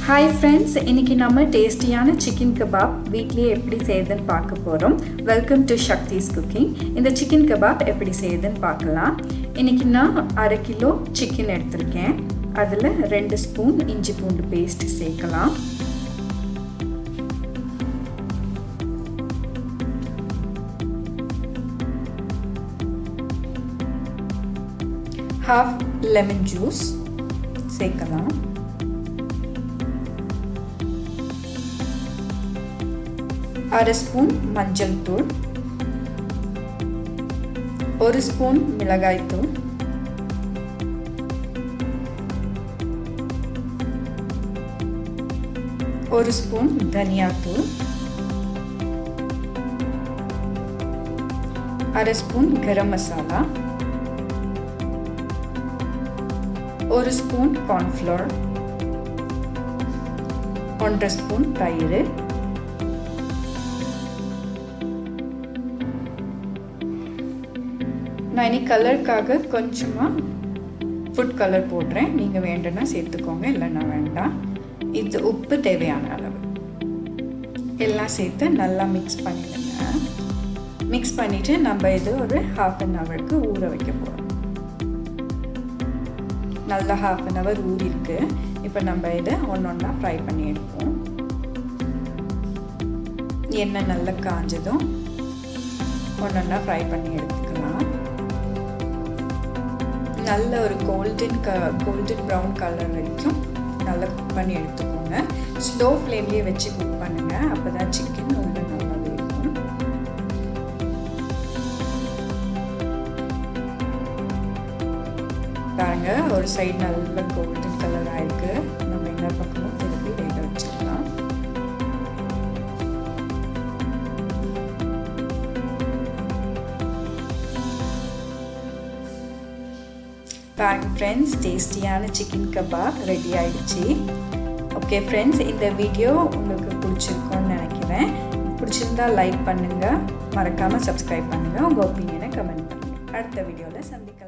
Hi friends, இன்னைக்கு நம்ம டேஸ்டியான chicken kebab வீட்லயே எப்படி செய்யறதுன்னு பார்க்க போறோம். Welcome to Shakti's cooking. இந்த chicken kebab எப்படி செய்யறதுன்னு பார்க்கலாம். இன்னைக்கு நான் 1/2 கிலோ chicken எடுத்துர்க்கேன். அதுல 2 ஸ்பூன் இஞ்சி பூண்டு பேஸ்ட் சேர்க்கலாம். half lemon juice சேர்க்கலாம். அரை ஸ்பூன் மஞ்சள் தூள், 1 ஸ்பூன் மிளகாய் தூள், 1 ஸ்பூன் தனியா தூள், அரை spoon garam masala, 1 spoon cornflour, 1/2 spoon தயிர், நான் இனி கலருக்காக கொஞ்சமாக ஃபுட் கலர் போடுறேன். நீங்கள் வேண்டும்னா சேர்த்துக்கோங்க, இல்லைன்னா வேண்டாம். இது உப்பு தேவையான அளவு எல்லாம் சேர்த்து நல்லா மிக்ஸ் பண்ணிடுங்க. மிக்ஸ் பண்ணிவிட்டு நம்ம இது ஒரு 1/2 ஹவருக்கு ஊற வைக்க போகிறோம். நல்லா 1/2 ஹவர் ஊறிருக்கு. இப்போ நம்ம இதை ஒன்றா ஃப்ரை பண்ணி எடுப்போம். எண்ணெய் நல்லா காஞ்சதும் ஒன்றா ஃப்ரை பண்ணி எடுத்துக்கலாம். நல்ல ஒரு கோல்டன் ப்ரௌன் கலர் வரைக்கும் நல்லா குக் பண்ணி எடுத்துக்கோங்க. ஸ்லோ ஃப்ளேம்லேயே வச்சு குக் பண்ணுங்கள், அப்போ தான் சிக்கன் உள்ள நல்லா வேகும். பாருங்க, ஒரு சைடு நல்ல கோல்டன் கலர் ஆயிருக்கு. நம்ம இன்னொரு பக்கமும் திருப்பி வேக வச்சுக்கலாம். பாருங்க ஃப்ரெண்ட்ஸ், டேஸ்டியான சிக்கன் கபாப் ரெடி ஆயிடுச்சு. ஓகே ஃப்ரெண்ட்ஸ், இந்த வீடியோ உங்களுக்கு பிடிச்சிருக்கும்னு நினைக்கிறேன். பிடிச்சிருந்தா லைக் பண்ணுங்கள், மறக்காமல் சப்ஸ்கிரைப் பண்ணுங்கள், உங்கள் ஒப்பீனியனை கமெண்ட் பண்ணுங்கள். அடுத்த வீடியோவில் சந்திக்கலாம்.